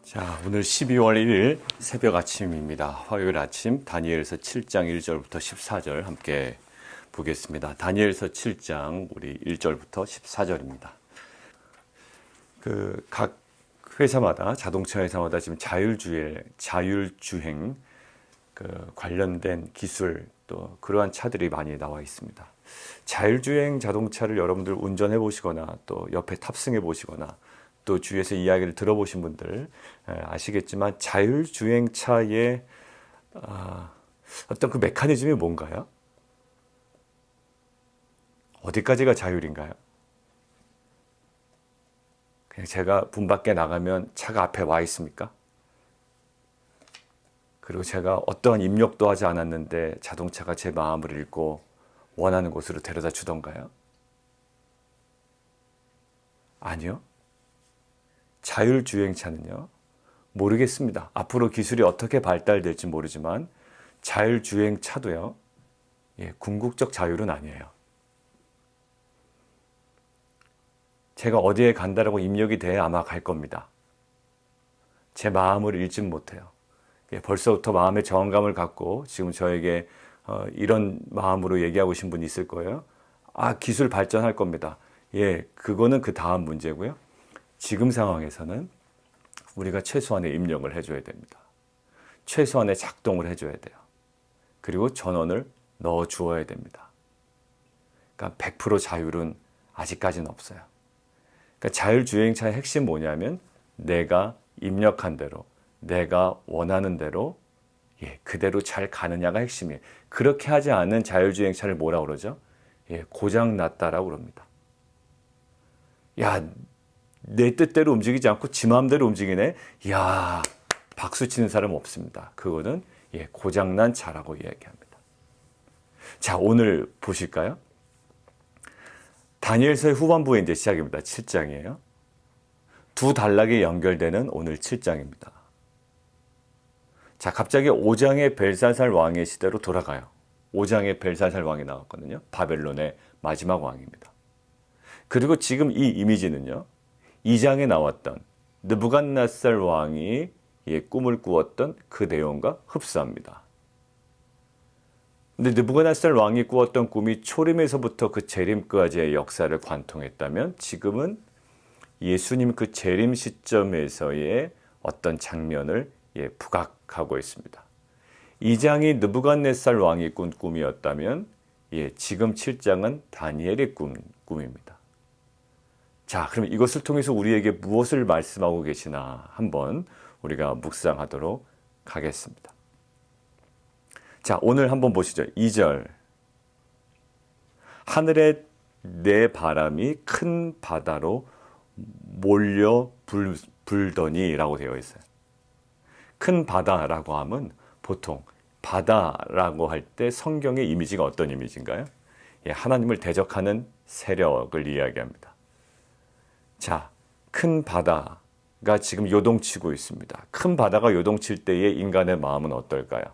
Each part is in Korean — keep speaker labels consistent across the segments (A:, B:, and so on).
A: 자, 오늘 12월 1일 새벽 아침입니다. 화요일 아침 다니엘서 7장 1절부터 14절 함께 보겠습니다. 다니엘서 7장 우리 1절부터 14절입니다. 각 회사마다 자동차 회사마다 지금 자율주행 관련된 기술 또 그러한 차들이 많이 나와 있습니다. 자율주행 자동차를 여러분들 운전해 보시거나 또 옆에 탑승해 보시거나 또 주위에서 이야기를 들어보신 분들 아시겠지만 자율주행차의 어떤 그 메커니즘이 뭔가요? 어디까지가 자율인가요? 그냥 제가 문 밖에 나가면 차가 앞에 와 있습니까? 그리고 제가 어떠한 입력도 하지 않았는데 자동차가 제 마음을 읽고 원하는 곳으로 데려다 주던가요? 아니요. 자율주행차는요, 모르겠습니다. 앞으로 기술이 어떻게 발달될지 모르지만 자율주행차도요, 궁극적 자율은 아니에요. 제가 어디에 간다라고 입력이 돼야 아마 갈 겁니다. 제 마음을 읽진 못해요. 벌써부터 마음의 저항감을 갖고 지금 저에게 이런 마음으로 얘기하고 계신 분이 있을 거예요. 기술 발전할 겁니다. 그거는 그 다음 문제고요. 지금 상황에서는 우리가 최소한의 입력을 해줘야 됩니다. 최소한의 작동을 해줘야 돼요. 그리고 전원을 넣어 주어야 됩니다. 그러니까 100% 자율은 아직까지는 없어요. 그러니까 자율주행차의 핵심 뭐냐면 내가 입력한 대로, 내가 원하는 대로 그대로 잘 가느냐가 핵심이에요. 그렇게 하지 않은 자율주행차를 뭐라고 그러죠? 고장 났다라고 그럽니다. 내 뜻대로 움직이지 않고 지 마음대로 움직이네. 박수 치는 사람 없습니다. 그거는 고장난 차라고 이야기합니다. 자, 오늘 보실까요? 다니엘서의 후반부에 이제 시작입니다. 7장이에요. 두 단락이 연결되는 오늘 7장입니다. 자, 갑자기 5장의 벨사살 왕의 시대로 돌아가요. 5장의 벨사살 왕이 나왔거든요. 바벨론의 마지막 왕입니다. 그리고 지금 이 이미지는요, 2장에 나왔던 느부갓네살 왕이 꿈을 꾸었던 그 내용과 흡사합니다. 근데 느부갓네살 왕이 꾸었던 꿈이 초림에서부터 그 재림까지의 역사를 관통했다면 지금은 예수님 그 재림 시점에서의 어떤 장면을 부각하고 있습니다. 2장이 느부갓네살 왕이 꾼 꿈이었다면 지금 7장은 다니엘의 꿈입니다. 자, 그럼 이것을 통해서 우리에게 무엇을 말씀하고 계시나 한번 우리가 묵상하도록 하겠습니다. 자, 오늘 한번 보시죠. 2절. 하늘에 내 바람이 큰 바다로 몰려 불더니 라고 되어 있어요. 큰 바다라고 하면 보통 바다라고 할 때 성경의 이미지가 어떤 이미지인가요? 하나님을 대적하는 세력을 이야기합니다. 자, 큰 바다가 지금 요동치고 있습니다. 큰 바다가 요동칠 때의 인간의 마음은 어떨까요?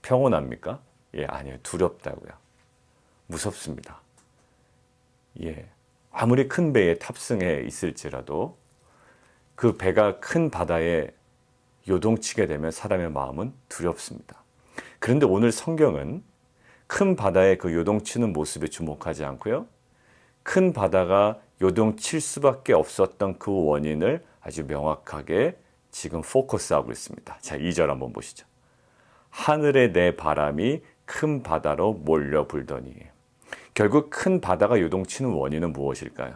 A: 평온합니까? 아니요. 두렵다고요. 무섭습니다. 아무리 큰 배에 탑승해 있을지라도 그 배가 큰 바다에 요동치게 되면 사람의 마음은 두렵습니다. 그런데 오늘 성경은 큰 바다의 그 요동치는 모습에 주목하지 않고요. 큰 바다가 요동칠 수밖에 없었던 그 원인을 아주 명확하게 지금 포커스하고 있습니다. 자, 2절 한번 보시죠. 하늘에 내 바람이 큰 바다로 몰려 불더니. 결국 큰 바다가 요동치는 원인은 무엇일까요?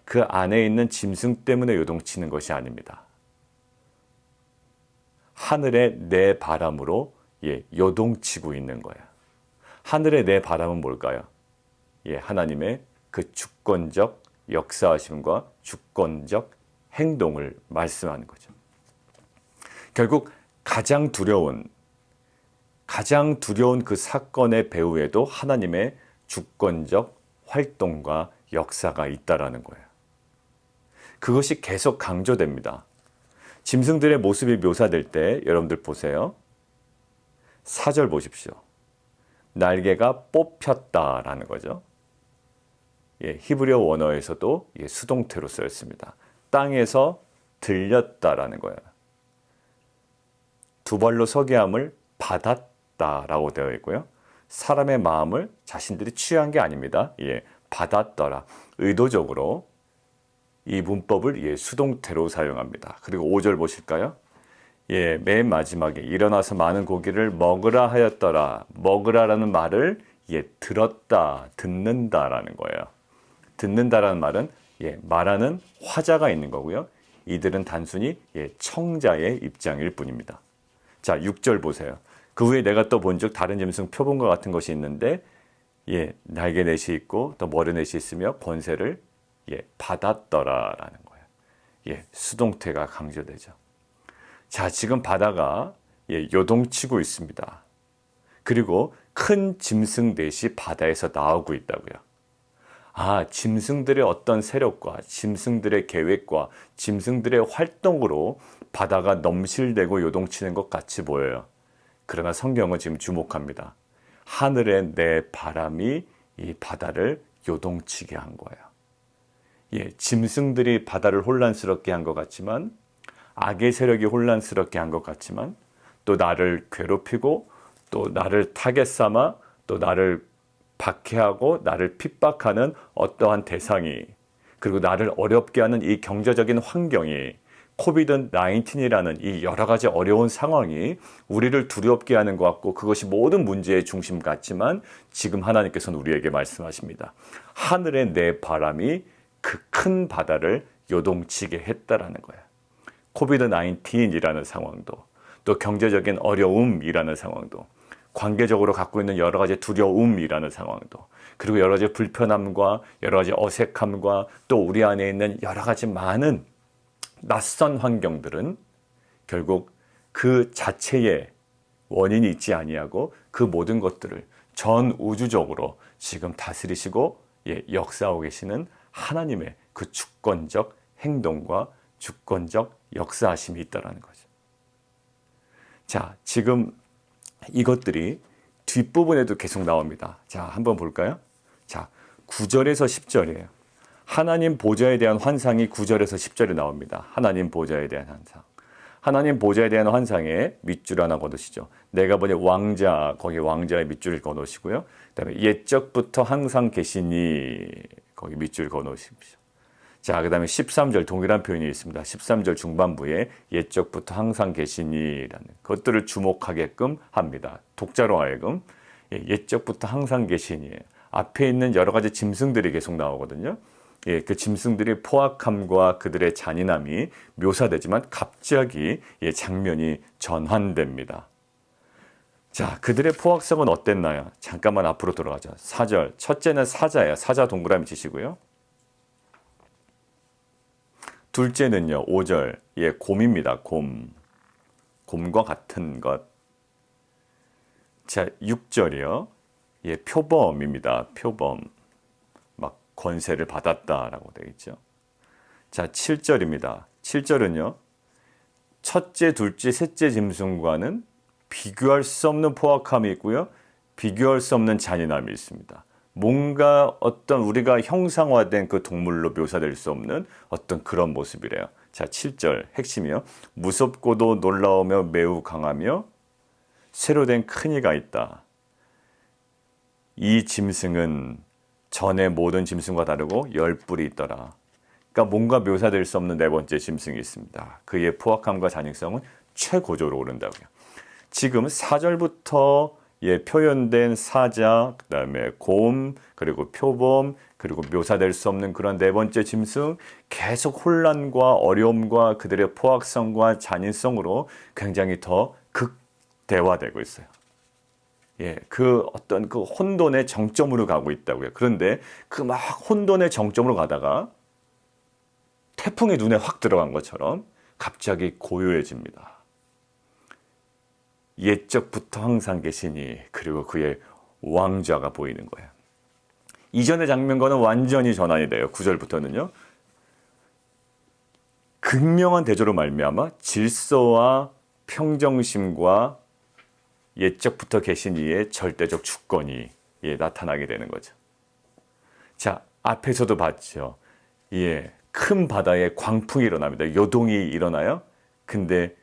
A: 그 안에 있는 짐승 때문에 요동치는 것이 아닙니다. 하늘에 내 바람으로 요동치고 있는 거예요. 하늘에 내 바람은 뭘까요? 하나님의 그 주권적 역사하심과 주권적 행동을 말씀하는 거죠. 결국 가장 두려운 그 사건의 배후에도 하나님의 주권적 활동과 역사가 있다라는 거예요. 그것이 계속 강조됩니다. 짐승들의 모습이 묘사될 때 여러분들 보세요. 4절 보십시오. 날개가 뽑혔다라는 거죠. 히브리어 원어에서도 수동태로 쓰였습니다. 땅에서 들렸다라는 거예요. 두 발로 서게 함을 받았다라고 되어 있고요. 사람의 마음을 자신들이 취한 게 아닙니다. 예, 받았더라. 의도적으로 이 문법을 예, 수동태로 사용합니다. 그리고 5절 보실까요? 예, 맨 마지막에 일어나서 많은 고기를 먹으라 하였더라. 먹으라라는 말을 예, 들었다, 듣는다라는 거예요. 듣는다라는 말은 예, 말하는 화자가 있는 거고요. 이들은 단순히 예, 청자의 입장일 뿐입니다. 자, 6절 보세요. 그 후에 내가 또 본즉 다른 짐승 표본과 같은 것이 있는데 예, 날개 넷이 있고 또 머리 넷이 있으며 권세를 예, 받았더라라는 거예요. 예, 수동태가 강조되죠. 자, 지금 바다가 예, 요동치고 있습니다. 그리고 큰 짐승 넷이 바다에서 나오고 있다고요. 아, 짐승들의 어떤 세력과 짐승들의 계획과 짐승들의 활동으로 바다가 넘실대고 요동치는 것 같이 보여요. 그러나 성경은 지금 주목합니다. 하늘에 내 바람이 이 바다를 요동치게 한 거예요. 예, 짐승들이 바다를 혼란스럽게 한 것 같지만, 악의 세력이 혼란스럽게 한 것 같지만, 또 나를 괴롭히고 또 나를 타겟 삼아 또 나를 박해하고 나를 핍박하는 어떠한 대상이, 그리고 나를 어렵게 하는 이 경제적인 환경이, 코비드 19이라는 이 여러 가지 어려운 상황이 우리를 두렵게 하는 것 같고 그것이 모든 문제의 중심 같지만 지금 하나님께서는 우리에게 말씀하십니다. 하늘에 내 바람이 그 큰 바다를 요동치게 했다라는 거예요. 코비드 19이라는 상황도, 또 경제적인 어려움이라는 상황도, 관계적으로 갖고 있는 여러 가지 두려움이라는 상황도, 그리고 여러 가지 불편함과 여러 가지 어색함과 또 우리 안에 있는 여러 가지 많은 낯선 환경들은 결국 그 자체에 원인이 있지 아니하고 그 모든 것들을 전 우주적으로 지금 다스리시고 예, 역사하고 계시는 하나님의 그 주권적 행동과 주권적 역사하심이 있다는 거죠. 자, 지금 이것들이 뒷부분에도 계속 나옵니다. 자, 한번 볼까요? 자, 9절에서 10절이에요. 하나님 보좌에 대한 환상이 9절에서 10절에 나옵니다. 하나님 보좌에 대한 환상. 하나님 보좌에 대한 환상에 밑줄 하나 거두시죠. 내가 보니 왕자, 거기 왕자의 밑줄을 거두시고요. 그다음에 옛적부터 항상 계시니, 거기 밑줄 거두십시오. 자, 그 다음에 13절 동일한 표현이 있습니다. 13절 중반부에 옛적부터 항상 계시니라는 것들을 주목하게끔 합니다. 독자로 하여금 옛적부터 항상 계시니, 앞에 있는 여러 가지 짐승들이 계속 나오거든요. 예, 그 짐승들의 포악함과 그들의 잔인함이 묘사되지만 갑자기 예, 장면이 전환됩니다. 자, 그들의 포악성은 어땠나요? 잠깐만 앞으로 돌아가죠. 4절, 첫째는 사자예요. 사자 동그라미 치시고요. 둘째는요, 5절, 예, 곰입니다. 곰. 곰과 같은 것. 자, 6절이요. 예, 표범입니다. 표범. 막 권세를 받았다라고 되어 있죠. 자, 7절입니다. 7절은요. 첫째, 둘째, 셋째 짐승과는 비교할 수 없는 포악함이 있고요. 비교할 수 없는 잔인함이 있습니다. 뭔가 어떤 우리가 형상화된 그 동물로 묘사될 수 없는 어떤 그런 모습이래요. 자, 7절 핵심이요. 무섭고도 놀라우며 매우 강하며 새로 된 큰 이가 있다. 이 짐승은 전의 모든 짐승과 다르고 10뿔이 있더라. 그러니까 뭔가 묘사될 수 없는 네 번째 짐승이 있습니다. 그의 포악함과 잔인성은 최고조로 오른다고요. 지금 4절부터 예, 표현된 사자, 그 다음에 곰, 그리고 표범, 그리고 묘사될 수 없는 그런 네 번째 짐승, 계속 혼란과 어려움과 그들의 포악성과 잔인성으로 굉장히 더 극대화되고 있어요. 예, 그 어떤 그 혼돈의 정점으로 가고 있다고요. 그런데 그 막 혼돈의 정점으로 가다가 태풍이 눈에 확 들어간 것처럼 갑자기 고요해집니다. 옛적부터 항상 계시니, 그리고 그의 왕좌가 보이는 거예요. 이전의 장면과는 완전히 전환이 돼요. 9절부터는요. 극명한 대조로 말미암아 질서와 평정심과 옛적부터 계신 이의 절대적 주권이 예, 나타나게 되는 거죠. 자, 앞에서도 봤죠. 예, 큰 바다에 광풍이 일어납니다. 요동이 일어나요. 근데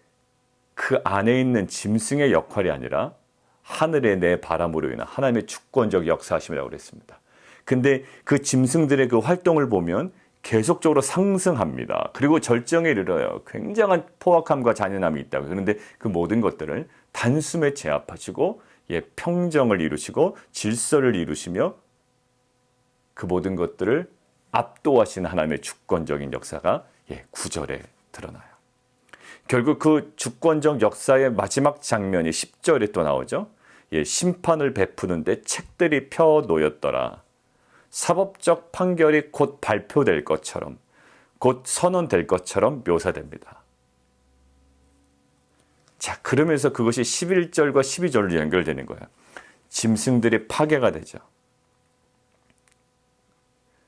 A: 그 안에 있는 짐승의 역할이 아니라 하늘의 내 바람으로 인한 하나님의 주권적 역사하심이라고 그랬습니다. 근데 그 짐승들의 그 활동을 보면 계속적으로 상승합니다. 그리고 절정에 이르러요. 굉장한 포악함과 잔인함이 있다고. 그런데 그 모든 것들을 단숨에 제압하시고 평정을 이루시고 질서를 이루시며 그 모든 것들을 압도하신 하나님의 주권적인 역사가 9절에 드러나요. 결국 그 주권적 역사의 마지막 장면이 10절에 또 나오죠. 심판을 베푸는데 책들이 펴 놓였더라. 사법적 판결이 곧 발표될 것처럼, 곧 선언될 것처럼 묘사됩니다. 자, 그러면서 그것이 11절과 12절로 연결되는 거예요. 짐승들이 파괴가 되죠.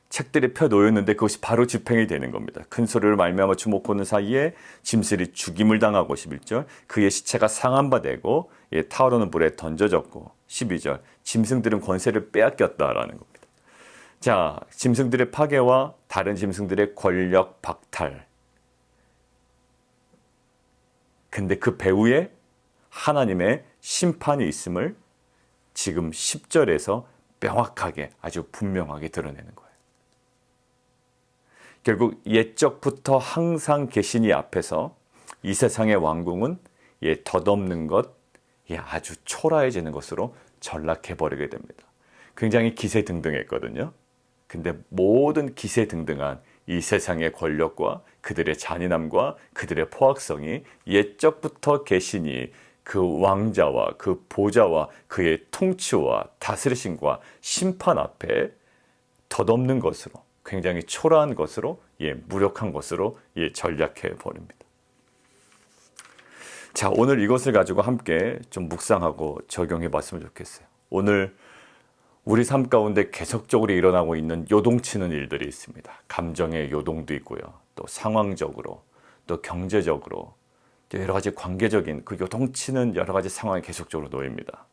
A: 책들이 펴 놓였는데 그것이 바로 집행이 되는 겁니다. 큰 소리를 말미암아 주목하는 사이에 짐승이 죽임을 당하고 11절 그의 시체가 상한 바 되고 타오르는 불에 던져졌고 12절 짐승들은 권세를 빼앗겼다라는 겁니다. 자, 짐승들의 파괴와 다른 짐승들의 권력 박탈. 근데 그 배후에 하나님의 심판이 있음을 지금 10절에서 명확하게 아주 분명하게 드러내는 거예요. 결국 옛적부터 항상 계신 이 앞에서 이 세상의 왕궁은 덧없는 것, 아주 초라해지는 것으로 전락해버리게 됩니다. 굉장히 기세등등했거든요. 근데 모든 기세등등한 이 세상의 권력과 그들의 잔인함과 그들의 포악성이 옛적부터 계시니 그 왕자와 그 보좌와 그의 통치와 다스리심과 심판 앞에 덧없는 것으로 굉장히 초라한 것으로 무력한 것으로 전략해 버립니다. 자, 오늘 이것을 가지고 함께 좀 묵상하고 적용해 봤으면 좋겠어요. 오늘 우리 삶 가운데 계속적으로 일어나고 있는 요동치는 일들이 있습니다. 감정의 요동도 있고요. 또 상황적으로, 또 경제적으로, 또 여러 가지 관계적인 그 요동치는 여러 가지 상황이 계속적으로 놓입니다.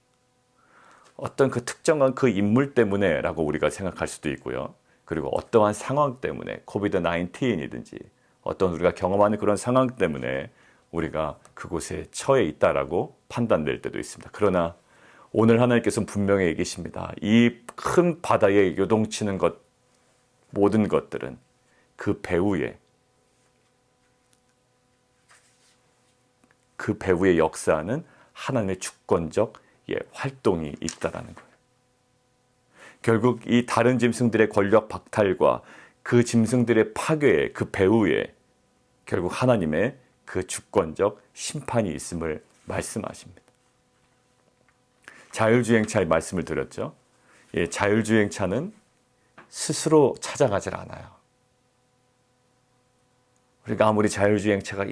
A: 어떤 그 특정한 그 인물 때문에라고 우리가 생각할 수도 있고요. 그리고 어떠한 상황 때문에 코비드-19이든지 어떤 우리가 경험하는 그런 상황 때문에 우리가 그곳에 처해 있다라고 판단될 때도 있습니다. 그러나 오늘 하나님께서는 분명히 얘기하십니다. 이 큰 바다에 요동치는 것, 모든 것들은 그 배후에 역사하는 하나님의 주권적 활동이 있다라는 거예요. 결국 이 다른 짐승들의 권력 박탈과 그 짐승들의 파괴의 그 배후에 결국 하나님의 그 주권적 심판이 있음을 말씀하십니다. 자율주행차의 말씀을 드렸죠. 자율주행차는 스스로 찾아가질 않아요. 우리가 아무리 자율주행차가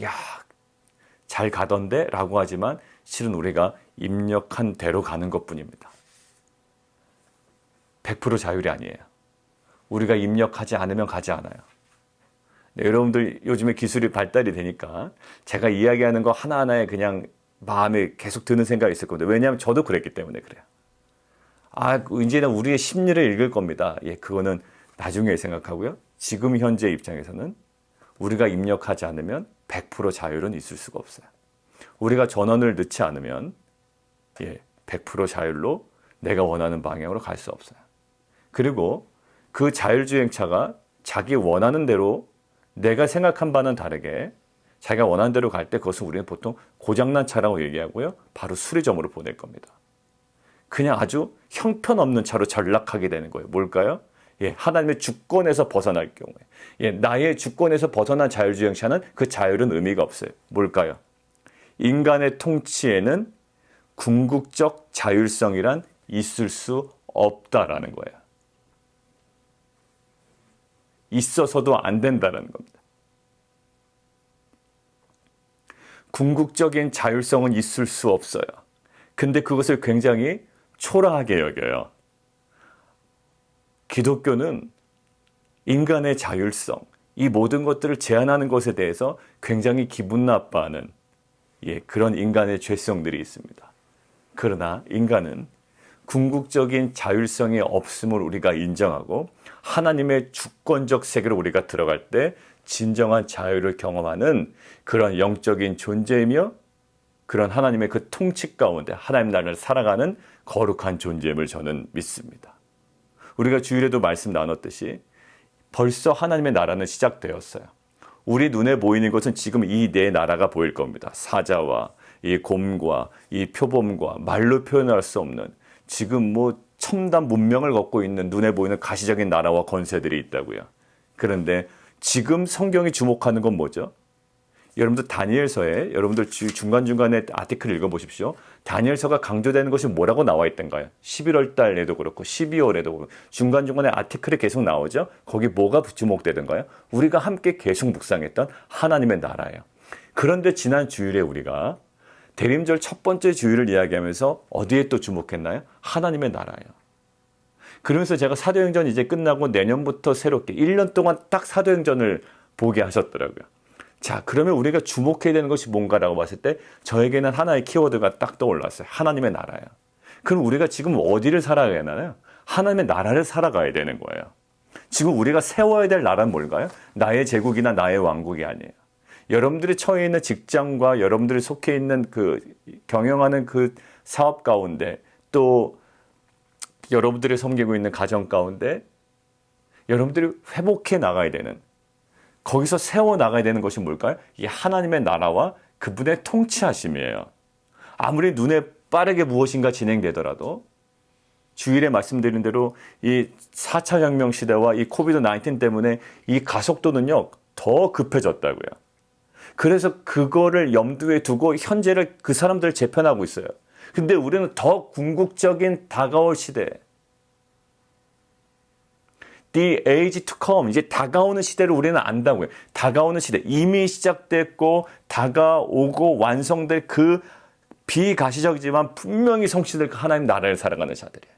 A: 잘 가던데 라고 하지만 실은 우리가 입력한 대로 가는 것뿐입니다. 100% 자율이 아니에요. 우리가 입력하지 않으면 가지 않아요. 네, 여러분들 요즘에 기술이 발달이 되니까 제가 이야기하는 거 하나하나에 그냥 마음에 계속 드는 생각이 있을 겁니다. 왜냐하면 저도 그랬기 때문에 그래요. 이제는 우리의 심리를 읽을 겁니다. 그거는 나중에 생각하고요. 지금 현재 입장에서는 우리가 입력하지 않으면 100% 자율은 있을 수가 없어요. 우리가 전원을 넣지 않으면 100% 자율로 내가 원하는 방향으로 갈 수 없어요. 그리고 그 자율주행차가 자기 원하는 대로 내가 생각한 바는 다르게 자기가 원하는 대로 갈 때 그것은 우리는 보통 고장난 차라고 얘기하고요. 바로 수리점으로 보낼 겁니다. 그냥 아주 형편없는 차로 전락하게 되는 거예요. 뭘까요? 하나님의 주권에서 벗어날 경우에. 나의 주권에서 벗어난 자율주행차는 그 자율은 의미가 없어요. 뭘까요? 인간의 통치에는 궁극적 자율성이란 있을 수 없다라는 거예요. 있어서도 안 된다는 겁니다. 궁극적인 자율성은 있을 수 없어요. 근데 그것을 굉장히 초라하게 여겨요. 기독교는 인간의 자율성, 이 모든 것들을 제한하는 것에 대해서 굉장히 기분 나빠하는 그런 인간의 죄성들이 있습니다. 그러나 인간은 궁극적인 자율성이 없음을 우리가 인정하고 하나님의 주권적 세계로 우리가 들어갈 때 진정한 자유를 경험하는 그런 영적인 존재이며 그런 하나님의 그 통치 가운데 하나님 나라를 살아가는 거룩한 존재임을 저는 믿습니다. 우리가 주일에도 말씀 나눴듯이 벌써 하나님의 나라는 시작되었어요. 우리 눈에 보이는 것은 지금 이 네 나라가 보일 겁니다. 사자와 이 곰과 이 표범과 말로 표현할 수 없는 지금 뭐 첨단 문명을 걷고 있는 눈에 보이는 가시적인 나라와 권세들이 있다고요. 그런데 지금 성경이 주목하는 건 뭐죠? 여러분들 다니엘서에 여러분들 중간중간에 아티클 읽어보십시오. 다니엘서가 강조되는 것이 뭐라고 나와 있던가요? 11월 달에도 그렇고 12월에도 그렇고 중간중간에 아티클이 계속 나오죠. 거기 뭐가 주목되던가요? 우리가 함께 계속 묵상했던 하나님의 나라예요. 그런데 지난 주일에 우리가 대림절 첫 번째 주일을 이야기하면서 어디에 또 주목했나요? 하나님의 나라예요. 그러면서 제가 사도행전 이제 끝나고 내년부터 새롭게 1년 동안 딱 사도행전을 보게 하셨더라고요. 자, 그러면 우리가 주목해야 되는 것이 뭔가라고 봤을 때 저에게는 하나의 키워드가 딱 떠올랐어요. 하나님의 나라예요. 그럼 우리가 지금 어디를 살아가야 하나요? 하나님의 나라를 살아가야 되는 거예요. 지금 우리가 세워야 될 나라는 뭘까요? 나의 제국이나 나의 왕국이 아니에요. 여러분들이 처해 있는 직장과 여러분들이 속해 있는 그 경영하는 그 사업 가운데 또 여러분들이 섬기고 있는 가정 가운데 여러분들이 회복해 나가야 되는 거기서 세워 나가야 되는 것이 뭘까요? 이 하나님의 나라와 그분의 통치하심이에요. 아무리 눈에 빠르게 무엇인가 진행되더라도 주일에 말씀드린 대로 이 4차 혁명 시대와 이 코비드 19 때문에 이 가속도는요 더 급해졌다고요. 그래서 그거를 염두에 두고 현재를 그 사람들을 재편하고 있어요. 근데 우리는 더 궁극적인 다가올 시대, The age to come, 이제 다가오는 시대를 우리는 안다고요. 다가오는 시대, 이미 시작됐고 다가오고 완성될 그 비가시적이지만 분명히 성취될 하나님 나라를 살아가는 자들이에요.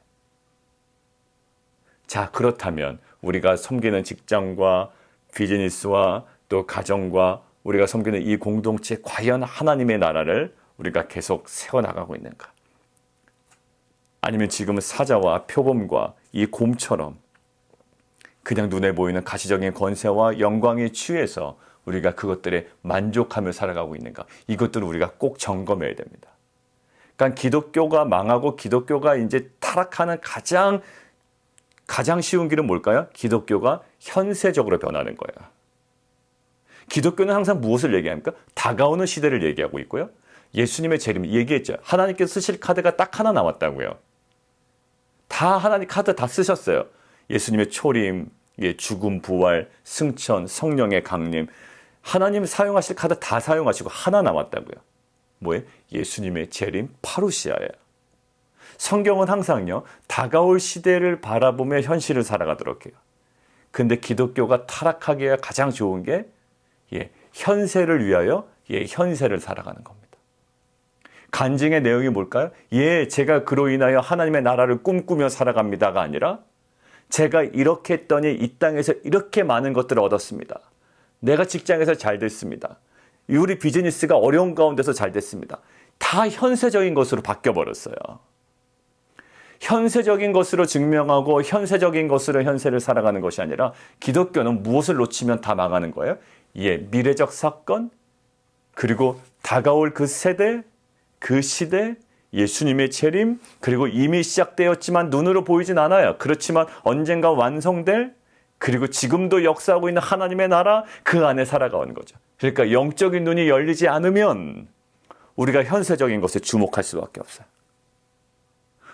A: 자, 그렇다면 우리가 섬기는 직장과 비즈니스와 또 가정과 우리가 섬기는 이 공동체 과연 하나님의 나라를 우리가 계속 세워나가고 있는가? 아니면 지금은 사자와 표범과 이 곰처럼 그냥 눈에 보이는 가시적인 권세와 영광에 취해서 우리가 그것들에 만족하며 살아가고 있는가? 이것들을 우리가 꼭 점검해야 됩니다. 그러니까 기독교가 망하고 기독교가 이제 타락하는 가장 쉬운 길은 뭘까요? 기독교가 현세적으로 변하는 거예요. 기독교는 항상 무엇을 얘기합니까? 다가오는 시대를 얘기하고 있고요. 예수님의 재림 얘기했죠. 하나님께서 쓰실 카드가 딱 하나 남았다고요. 다 하나님 카드 다 쓰셨어요. 예수님의 초림, 죽음, 부활, 승천, 성령의 강림. 하나님 사용하실 카드 다 사용하시고 하나 남았다고요. 뭐예요? 예수님의 재림, 파루시아예요. 성경은 항상요. 다가올 시대를 바라보며 현실을 살아가도록 해요. 근데 기독교가 타락하기에 가장 좋은 게 현세를 위하여 현세를 살아가는 겁니다. 간증의 내용이 뭘까요? 제가 그로 인하여 하나님의 나라를 꿈꾸며 살아갑니다가 아니라 제가 이렇게 했더니 이 땅에서 이렇게 많은 것들을 얻었습니다. 내가 직장에서 잘 됐습니다. 우리 비즈니스가 어려운 가운데서 잘 됐습니다. 다 현세적인 것으로 바뀌어버렸어요. 현세적인 것으로 증명하고 현세적인 것으로 현세를 살아가는 것이 아니라 기독교는 무엇을 놓치면 다 망하는 거예요? 미래적 사건, 그리고 다가올 그 세대, 그 시대, 예수님의 재림, 그리고 이미 시작되었지만 눈으로 보이진 않아요. 그렇지만 언젠가 완성될, 그리고 지금도 역사하고 있는 하나님의 나라, 그 안에 살아가는 거죠. 그러니까 영적인 눈이 열리지 않으면 우리가 현세적인 것에 주목할 수밖에 없어요.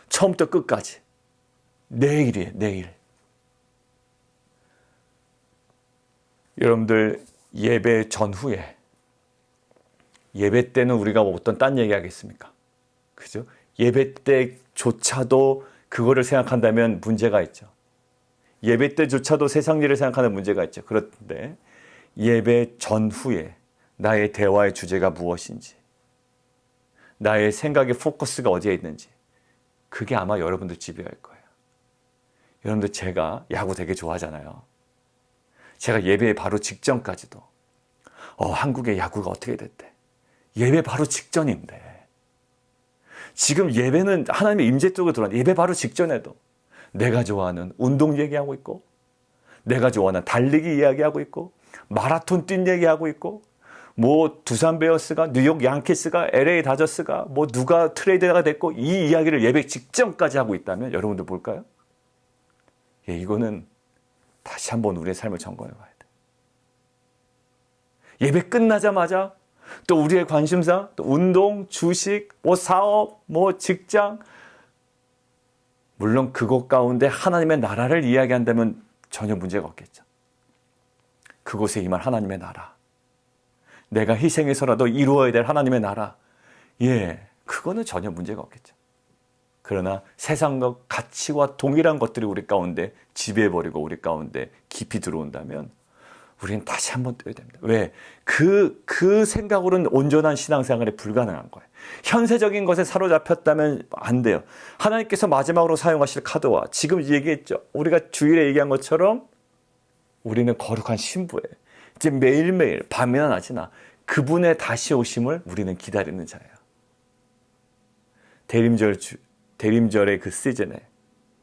A: 처음부터 끝까지. 내일이에요, 내일. 여러분들 예배 전후에, 예배 때는 우리가 어떤 딴 얘기 하겠습니까? 그죠? 예배 때조차도 그거를 생각한다면 문제가 있죠. 예배 때조차도 세상 일을 생각하는 문제가 있죠. 그런데 예배 전후에 나의 대화의 주제가 무엇인지, 나의 생각의 포커스가 어디에 있는지, 그게 아마 여러분들 지배할 거예요. 여러분들 제가 야구 되게 좋아하잖아요. 제가 예배 바로 직전까지도 한국의 야구가 어떻게 됐대. 예배 바로 직전인데. 지금 예배는 하나님의 임재 쪽으로 들어왔는데 예배 바로 직전에도 내가 좋아하는 운동 얘기하고 있고, 내가 좋아하는 달리기 이야기하고 있고, 마라톤 뛴 얘기하고 있고, 뭐 두산 베어스가, 뉴욕 양키스가, LA 다저스가 뭐 누가 트레이드가 됐고, 이 이야기를 예배 직전까지 하고 있다면 여러분들 볼까요? 예, 이거는 다시 한번 우리의 삶을 점검해 봐야 돼. 예배 끝나자마자 또 우리의 관심사, 또 운동, 주식, 뭐 사업, 뭐 직장, 물론 그것 가운데 하나님의 나라를 이야기한다면 전혀 문제가 없겠죠. 그곳에 임할 하나님의 나라, 내가 희생해서라도 이루어야 될 하나님의 나라, 예, 그거는 전혀 문제가 없겠죠. 그러나 세상과 가치와 동일한 것들이 우리 가운데 지배해버리고 우리 가운데 깊이 들어온다면 우리는 다시 한번 떠야 됩니다. 왜? 그 생각으로는 온전한 신앙생활이 불가능한 거예요. 현세적인 것에 사로잡혔다면 안 돼요. 하나님께서 마지막으로 사용하실 카드와 지금 얘기했죠. 우리가 주일에 얘기한 것처럼 우리는 거룩한 신부예요. 이제 매일매일 밤이나 낮이나 그분의 다시 오심을 우리는 기다리는 자예요. 대림절의 그 시즌에,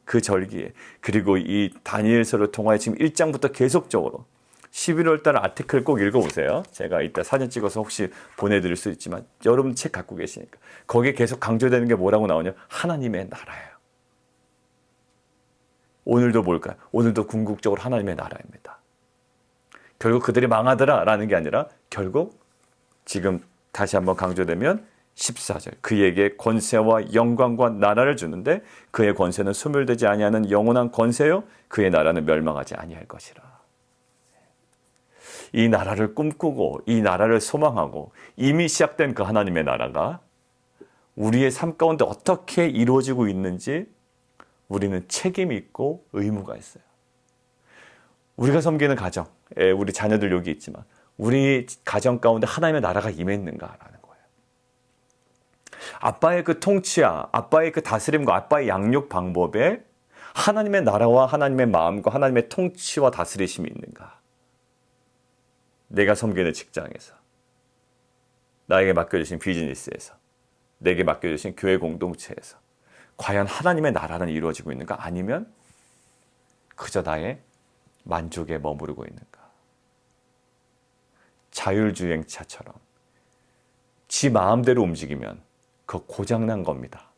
A: 그 절기에, 그리고 이 다니엘서를 통하여 지금 1장부터 계속적으로 11월 달 아티클 꼭 읽어보세요. 제가 이따 사진 찍어서 혹시 보내드릴 수 있지만 여러분 책 갖고 계시니까 거기에 계속 강조되는 게 뭐라고 나오냐? 하나님의 나라예요. 오늘도 뭘까요? 오늘도 궁극적으로 하나님의 나라입니다. 결국 그들이 망하더라라는 게 아니라 결국 지금 다시 한번 강조되면 14절, 그에게 권세와 영광과 나라를 주는데 그의 권세는 소멸되지 아니하는 영원한 권세요, 그의 나라는 멸망하지 아니할 것이라. 이 나라를 꿈꾸고 이 나라를 소망하고 이미 시작된 그 하나님의 나라가 우리의 삶 가운데 어떻게 이루어지고 있는지 우리는 책임이 있고 의무가 있어요. 우리가 섬기는 가정, 우리 자녀들 여기 있지만 우리 가정 가운데 하나님의 나라가 임했는가라는 거예요. 아빠의 그 통치와 아빠의 그 다스림과 아빠의 양육 방법에 하나님의 나라와 하나님의 마음과 하나님의 통치와 다스리심이 있는가? 내가 섬기는 직장에서, 나에게 맡겨주신 비즈니스에서, 내게 맡겨주신 교회 공동체에서 과연 하나님의 나라는 이루어지고 있는가? 아니면 그저 나의 만족에 머무르고 있는가? 자율주행차처럼 지 마음대로 움직이면 그거 고장난 겁니다.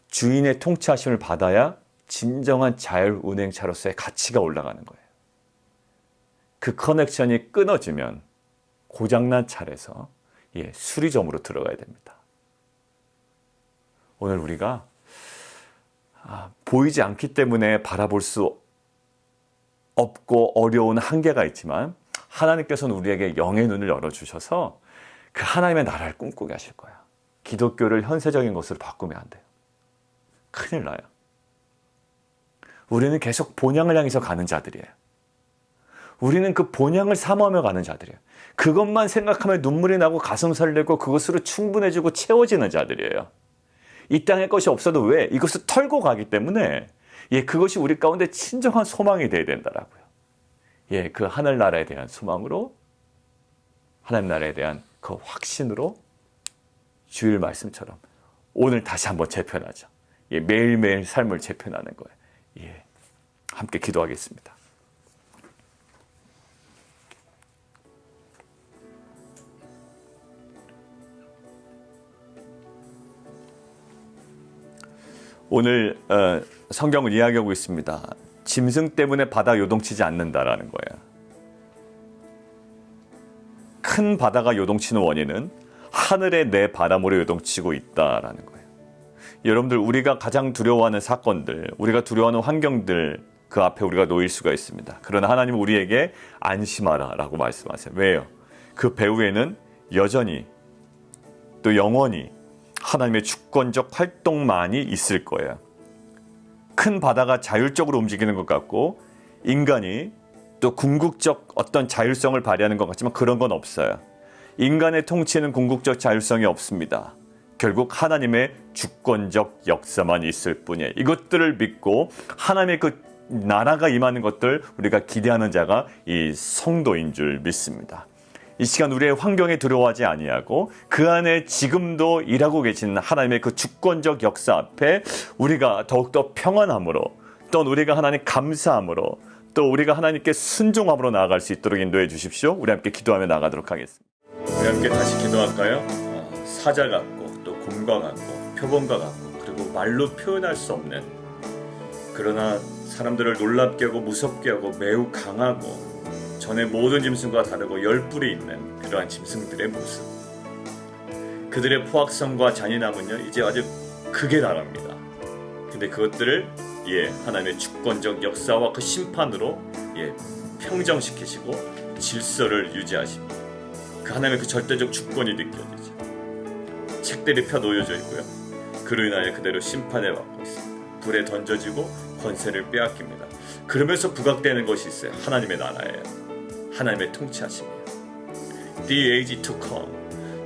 A: 주인의 통치하심을 받아야 진정한 자율운행차로서의 가치가 올라가는 거예요. 그 커넥션이 끊어지면 고장난 차에서 수리점으로 들어가야 됩니다. 오늘 우리가 보이지 않기 때문에 바라볼 수 없고 어려운 한계가 있지만 하나님께서는 우리에게 영의 눈을 열어주셔서 그 하나님의 나라를 꿈꾸게 하실 거야. 기독교를 현세적인 것으로 바꾸면 안 돼요. 큰일 나요. 우리는 계속 본향을 향해서 가는 자들이에요. 우리는 그 본향을 사모하며 가는 자들이에요. 그것만 생각하면 눈물이 나고 가슴 설레고 그것으로 충분해지고 채워지는 자들이에요. 이 땅의 것이 없어도 왜? 이것을 털고 가기 때문에 그것이 우리 가운데 진정한 소망이 되어야 된다라고요. 그 하늘나라에 대한 소망으로, 하나님 나라에 대한 그 확신으로 주일 말씀처럼 오늘 다시 한번 재편하죠. 매일매일 삶을 재편하는 거예요. 함께 기도하겠습니다. 오늘 성경을 이야기하고 있습니다. 짐승 때문에 바다 요동치지 않는다라는 거예요. 큰 바다가 요동치는 원인은 하늘의 내 바람으로 요동치고 있다라는 거예요. 여러분들, 우리가 가장 두려워하는 사건들, 우리가 두려워하는 환경들, 그 앞에 우리가 놓일 수가 있습니다. 그러나 하나님은 우리에게 안심하라라고 말씀하세요. 왜요? 그 배후에는 여전히 또 영원히 하나님의 주권적 활동만이 있을 거예요. 큰 바다가 자율적으로 움직이는 것 같고 인간이 또 궁극적 어떤 자율성을 발휘하는 것 같지만 그런 건 없어요. 인간의 통치에는 궁극적 자율성이 없습니다. 결국 하나님의 주권적 역사만 있을 뿐이에요. 이것들을 믿고 하나님의 그 나라가 임하는 것들 우리가 기대하는 자가 이 성도인 줄 믿습니다. 이 시간 우리의 환경에 두려워하지 아니하고 그 안에 지금도 일하고 계신 하나님의 그 주권적 역사 앞에 우리가 더욱더 평안함으로, 또 우리가 하나님 감사함으로, 또 우리가 하나님께 순종함으로 나아갈 수 있도록 인도해 주십시오. 우리 함께 기도하며 나가도록 하겠습니다. 우리 함께 다시 기도할까요? 사자 같고 또 곰과 같고 표범과 같고 그리고 말로 표현할 수 없는, 그러나 사람들을 놀랍게 하고 무섭게 하고 매우 강하고 전에 모든 짐승과 다르고 열뿔이 있는 그러한 짐승들의 모습, 그들의 포악성과 잔인함은요 이제 아주 극에 달합니다. 근데 그것들을 하나님의 주권적 역사와 그 심판으로 평정시키시고 질서를 유지하십니다. 그 하나님의 그 절대적 주권이 느껴지죠. 책들이 펴놓여져 있고요. 그로 인하여 그대로 심판을 받고 있습니다. 불에 던져지고 권세를 빼앗깁니다. 그러면서 부각되는 것이 있어요. 하나님의 나라예요. 하나님의 통치하심이에요. The age to come.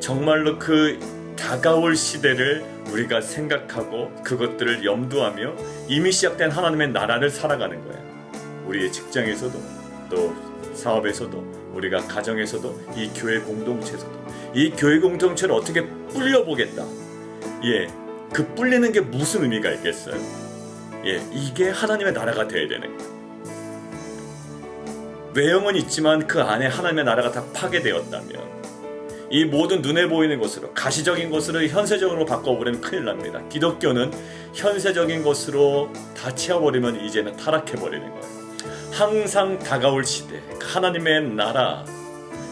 A: 정말로 그 다가올 시대를 우리가 생각하고 그것들을 염두하며 이미 시작된 하나님의 나라를 살아가는 거예요. 우리의 직장에서도 또 사업에서도 우리가 가정에서도 이 교회 공동체에서도 이 교회 공동체를 어떻게 불려보겠다. 그 불리는 게 무슨 의미가 있겠어요? 이게 하나님의 나라가 되어야 되는 거예요. 외형은 있지만 그 안에 하나님의 나라가 다 파괴되었다면 이 모든 눈에 보이는 것으로 가시적인 것으로 현세적으로 바꿔버리면 큰일 납니다. 기독교는 현세적인 것으로 다 채워버리면 이제는 타락해버리는 거예요. 항상 다가올 시대, 하나님의 나라,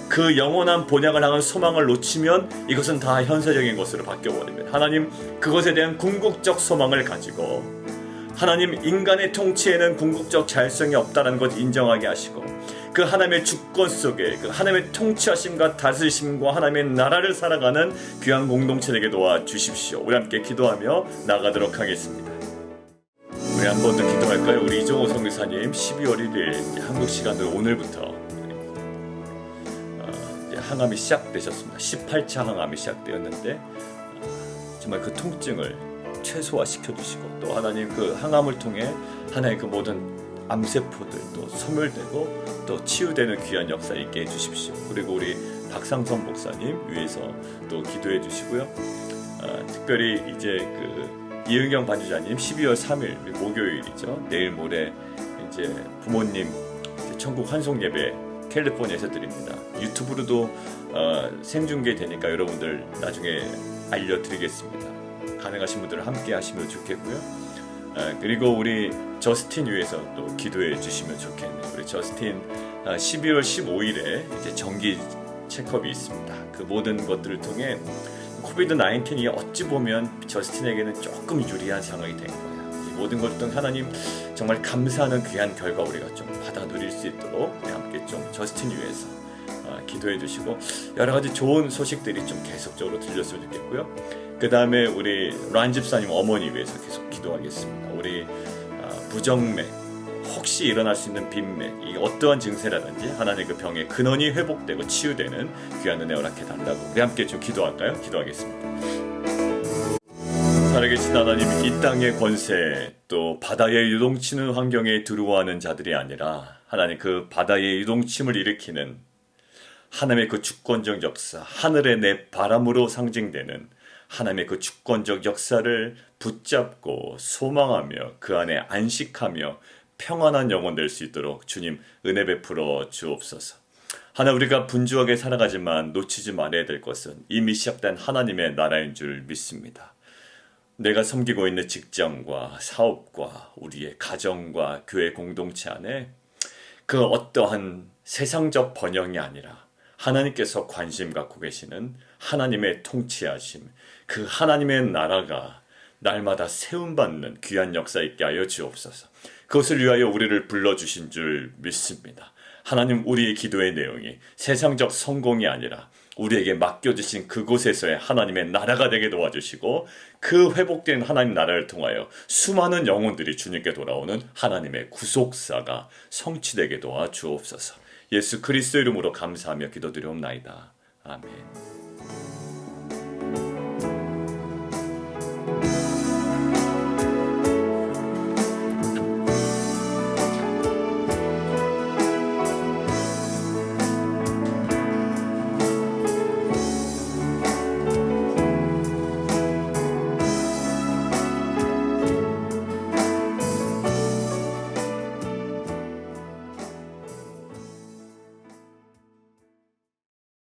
A: 그 영원한 본향을 향한 소망을 놓치면 이것은 다 현세적인 것으로 바뀌어버립니다. 하나님 그것에 대한 궁극적 소망을 가지고 하나님 인간의 통치에는 궁극적 자율성이 없다는 것 인정하게 하시고 그 하나님의 주권 속에 그 하나님의 통치하심과 다스리심과 하나님의 나라를 살아가는 귀한 공동체 되게 도와주십시오. 우리 함께 기도하며 나가도록 하겠습니다. 우리 한 번 더 기도할까요? 우리 이종호 선교사님 12월 1일 한국 시간으로 오늘부터 항암이 시작되셨습니다. 18차 항암이 시작되었는데 정말 그 통증을 최소화시켜주시고 또 하나님 그 항암을 통해 하나의 그 모든 암세포들 또 소멸되고 또 치유되는 귀한 역사 있게 해주십시오. 그리고 우리 박상선 목사님 위해서 또 기도해 주시고요. 특별히 이제 그 이은경 반주자님 12월 3일 목요일이죠. 내일 모레 이제 부모님 이제 천국 환송 예배 캘리포니아에서 드립니다. 유튜브로도 생중계 되니까 여러분들 나중에 알려드리겠습니다. 가능하신 분들은 함께 하시면 좋겠고요. 그리고 우리 저스틴 위해서 또 기도해 주시면 좋겠네요. 우리 저스틴 12월 15일에 이제 정기 체크업이 있습니다. 그 모든 것들을 통해 코비드-19이 어찌 보면 저스틴에게는 조금 유리한 상황이 된 거예요. 이 모든 것을 통해 하나님 정말 감사하는 귀한 결과 우리가 좀 받아 누릴 수 있도록 우리 함께 좀 저스틴 위해서 기도해 주시고 여러 가지 좋은 소식들이 좀 계속적으로 들렸으면 좋겠고요. 그 다음에 우리 란 집사님 어머니 위해서 계속 기도하겠습니다. 우리 부정맥, 혹시 일어날 수 있는 빈맥, 이 어떠한 증세라든지 하나님의 그 병의 근원이 회복되고 치유되는 귀한 은혜 허락해 달라고 우리 함께 좀 기도할까요? 기도하겠습니다. 살아계신 하나님, 이 땅의 권세 또 바다에 유동치는 환경에 두려워하는 자들이 아니라 하나님 그 바다의 유동침을 일으키는 하나님의 그 주권적 역사, 하늘의 내 바람으로 상징되는 하나님의 그 주권적 역사를 붙잡고 소망하며 그 안에 안식하며 평안한 영혼 될 수 있도록 주님 은혜 베풀어 주옵소서. 하나 우리가 분주하게 살아가지만 놓치지 말아야 될 것은 이미 시작된 하나님의 나라인 줄 믿습니다. 내가 섬기고 있는 직장과 사업과 우리의 가정과 교회 공동체 안에 그 어떠한 세상적 번영이 아니라 하나님께서 관심 갖고 계시는 하나님의 통치하심, 그 하나님의 나라가 날마다 세움받는 귀한 역사 있게 하여 주옵소서. 그것을 위하여 우리를 불러주신 줄 믿습니다. 하나님, 우리의 기도의 내용이 세상적 성공이 아니라 우리에게 맡겨주신 그곳에서의 하나님의 나라가 되게 도와주시고 그 회복된 하나님 나라를 통하여 수많은 영혼들이 주님께 돌아오는 하나님의 구속사가 성취되게 도와주옵소서. 예수 그리스도 이름으로 감사하며 기도드리옵나이다. 아멘.